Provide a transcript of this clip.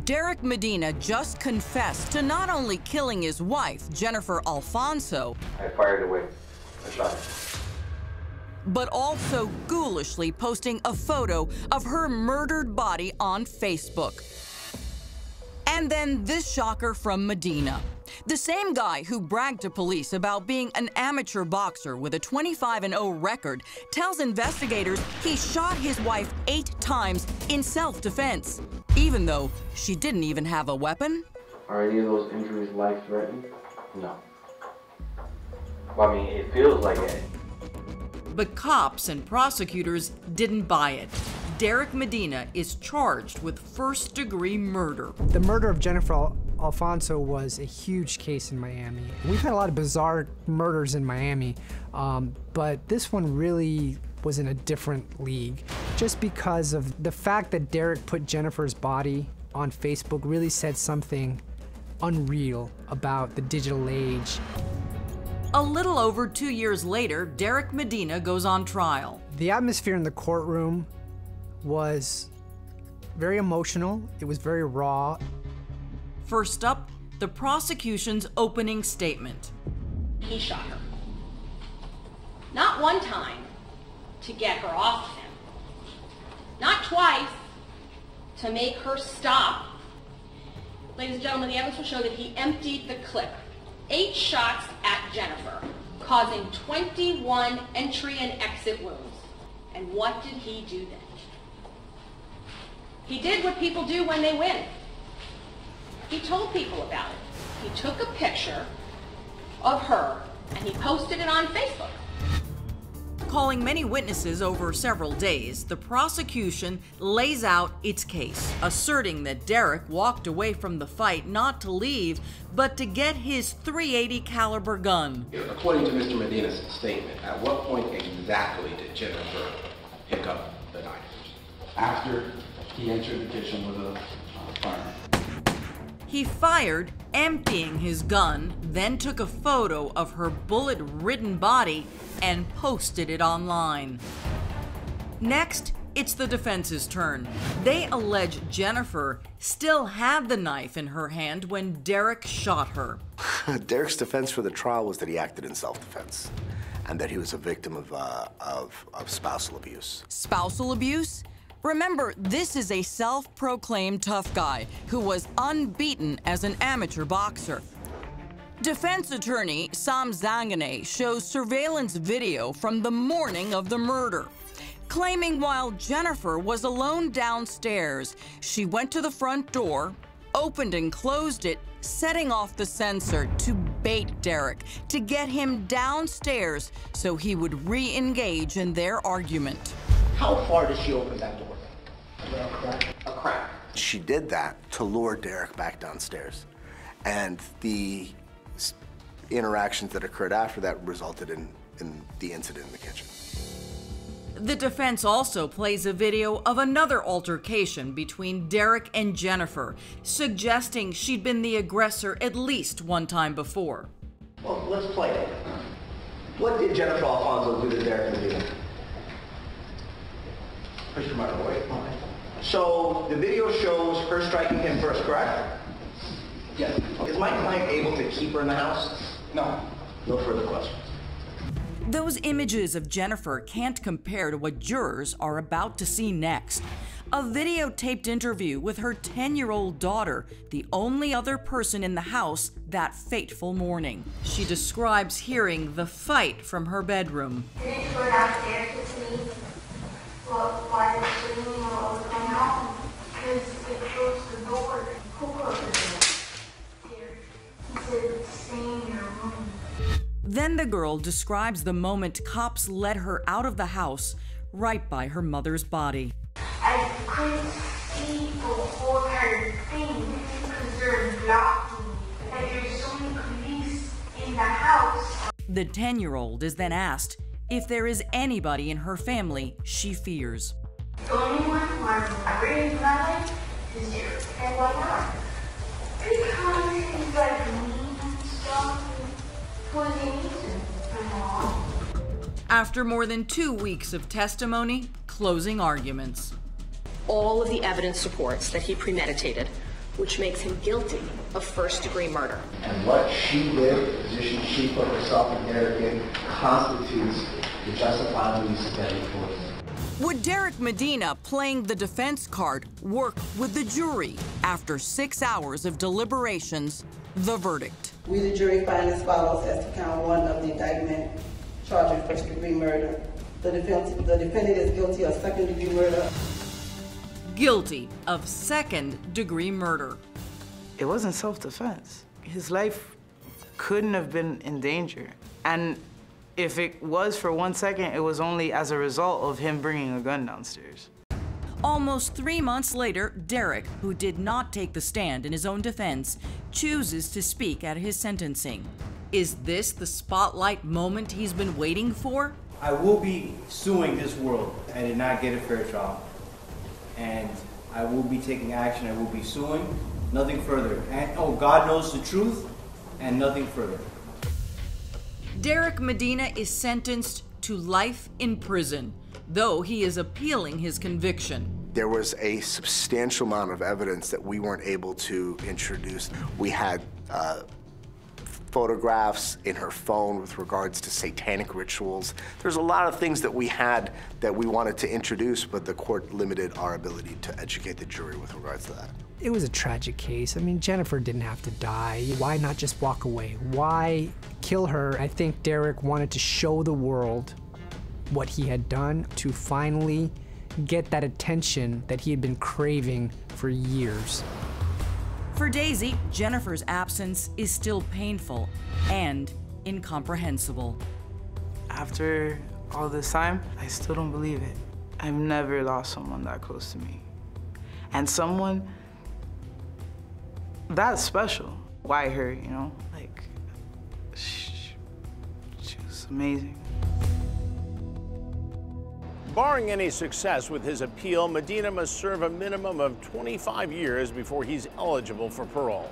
Derek Medina just confessed to not only killing his wife, Jennifer Alfonso, I fired away. I shot her. but also ghoulishly posting a photo of her murdered body on Facebook. And then this shocker from Medina. The same guy who bragged to police about being an amateur boxer with a 25-0 record tells investigators he shot his wife 8 times in self-defense, even though she didn't even have a weapon. Are any of those injuries life-threatening? No. Well, I mean, it feels like it. But cops and prosecutors didn't buy it. Derek Medina is charged with first-degree murder. The murder of Jennifer Alfonso was a huge case in Miami. We've had a lot of bizarre murders in Miami, but this one really was in a different league. Just because of the fact that Derek put Jennifer's body on Facebook really said something unreal about the digital age. A little over 2 years later, Derek Medina goes on trial. The atmosphere in the courtroom was very emotional. It was very raw. First up, the prosecution's opening statement. He shot her. Not one time to get her off him. Not twice to make her stop. Ladies and gentlemen, the evidence will show that he emptied the clip. 8 shots at Jennifer, causing 21 entry and exit wounds. And what did he do then? He did what people do when they win. He told people about it. He took a picture of her and he posted it on Facebook. Calling many witnesses over several days, the prosecution lays out its case, asserting that Derek walked away from the fight not to leave, but to get his .380 caliber gun. According to Mr. Medina's statement, at what point exactly did Jennifer pick up the knife? After he entered the kitchen with a firearm. He fired, emptying his gun, then took a photo of her bullet-ridden body and posted it online. Next, it's the defense's turn. They allege Jennifer still had the knife in her hand when Derek shot her. Derek's defense for the trial was that he acted in self-defense and that he was a victim of spousal abuse. Spousal abuse? Remember, this is a self-proclaimed tough guy who was unbeaten as an amateur boxer. Defense attorney Sam Zanganeh shows surveillance video from the morning of the murder, claiming while Jennifer was alone downstairs, she went to the front door, opened and closed it, setting off the sensor to bait Derek, to get him downstairs so he would re-engage in their argument. How far did she open that door? A crack. She did that to lure Derek back downstairs. And the interactions that occurred after that resulted in the incident in the kitchen. The defense also plays a video of another altercation between Derek and Jennifer, suggesting she'd been the aggressor at least one time before. Well, let's play it. What did Jennifer Alfonso do to Derek Medina? Push him out of the way. So the video shows her striking him first, correct? Yes. Is my client able to keep her in the house? No. No further questions. Those images of Jennifer can't compare to what jurors are about to see next. A videotaped interview with her 10-year-old daughter, the only other person in the house that fateful morning. She describes hearing the fight from her bedroom. Didn't you go downstairs with me? Well, why did you leave me while I was going home? Because it closed the door. Who closed the door? Derek. He said, stay in your room. Then the girl describes the moment cops led her out of the house, right by her mother's body. I couldn't see the whole entire thing because they're blocking me. And there's so many police in the house. The 10-year-old is then asked if there is anybody in her family she fears. The only one who I'm really glad is Derek. And why not? Because he's like mean and stuff. What he needs my mom. After more than 2 weeks of testimony, closing arguments. All of the evidence supports that he premeditated which makes him guilty of first-degree murder. And what she did, the position she put herself and Derek in, constitutes the justifiable use of deadly force. Would Derek Medina, playing the defense card, work with the jury? After 6 hours of deliberations, the verdict. We, the jury, find as follows as to count 1 of the indictment charging first-degree murder. The defendant is guilty of second-degree murder. Guilty of second-degree murder. It wasn't self-defense. His life couldn't have been in danger. And if it was for 1 second, it was only as a result of him bringing a gun downstairs. Almost 3 months later, Derek, who did not take the stand in his own defense, chooses to speak at his sentencing. Is this the spotlight moment he's been waiting for? I will be suing this world. I did not get a fair trial. And I will be taking action. I will be suing. Nothing further. And oh, God knows the truth, and nothing further. Derek Medina is sentenced to life in prison, though he is appealing his conviction. There was a substantial amount of evidence that we weren't able to introduce. We had photographs in her phone with regards to satanic rituals. There's a lot of things that we had that we wanted to introduce, but the court limited our ability to educate the jury with regards to that. It was a tragic case. I mean, Jennifer didn't have to die. Why not just walk away? Why kill her? I think Derek wanted to show the world what he had done to finally get that attention that he had been craving for years. For Daisy, Jennifer's absence is still painful and incomprehensible. After all this time, I still don't believe it. I've never lost someone that close to me. And someone that special. Why her, you know? Like, she was amazing. Barring any success with his appeal, Medina must serve a minimum of 25 years before he's eligible for parole.